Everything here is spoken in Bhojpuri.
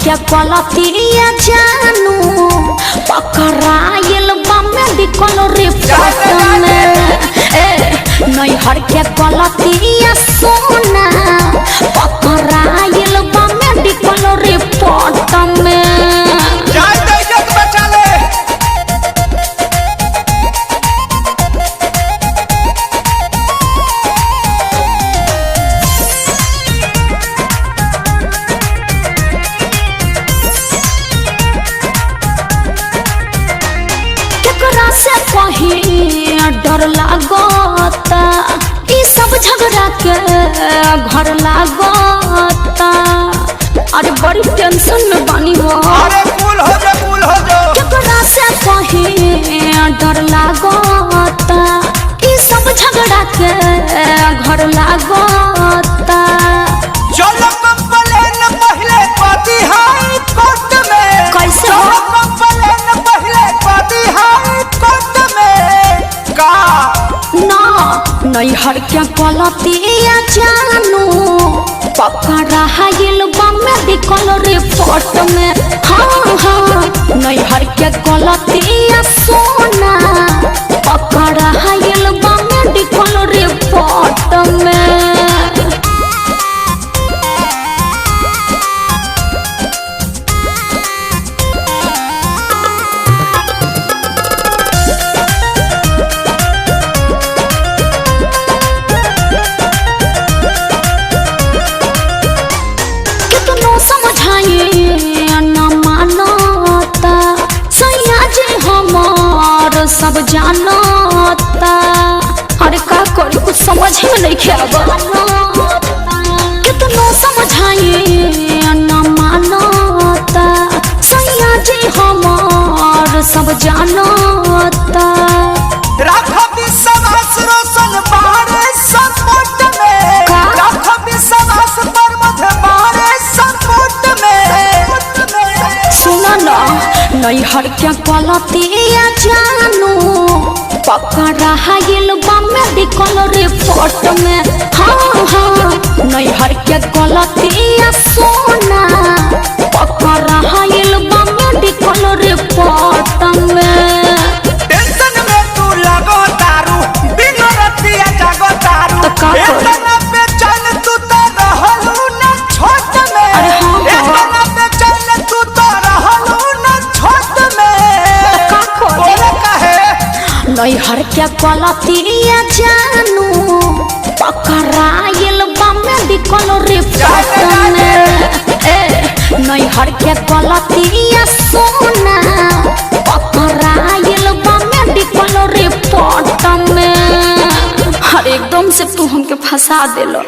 के गलतिया जानू पकड़ाइल बा मेडिकल रिपोर्ट में। नैहर के गलतिया सोना पकड़ाइल बा मेडिकल रिपोर्ट में। से कहीं डर लागता ई सब झगड़ा के घर लागता। अरे बड़ी टेंशन में बानी हो। अरे कूल हो जा केकरा से कहीं डर लागता ई सब झगड़ा के घर लागता। चलो कंप्लेन पहले पाती हाई कोर्ट में। कैसे चलो कंप्लेन पहले पाती हाई कोर्ट में का ना नैहर के गलतिया जानू पकड़ाइल बा मेडिकल रिपोर्ट में। हाँ नैहर के गलतिया सोना पकड़ाइल बा मेडिकल रिपोर्ट में। सब जानता अरे का करी कुछ समझ में नहीं खेबा। कितनो समझाइए न मानता सैया जी हमार सब जानता। राखो विश्वास रोशन बारे सपोर्ट में। राखो विश्वास पर मध्य बारे सपोर्ट में। सुना ना नैहर के गलतिया जानू पकड़ाइल बा मेडिकल रिपोर्ट में। हाँ नैहर के गलतिया सोना पकड़ाइल बा मेडिकल रिपोर्ट में। टेंशन में तू लगो दारू दिन रातिया जागो दारू। तो का इतना बेचैन तू तो रहलू ना छोट में। अरे हाँ इतना बेचैन तू तो रहलू ना छोट में। का बोले काहे नैहर के गलतिया जानू पकड़ाइल बा मेडिकल रिपोर्ट में। नैहर के गलतिया सोना पकड़ाइल बा मेडिकल रिपोर्ट में। हर एकदम से तू हमके फंसा देलो।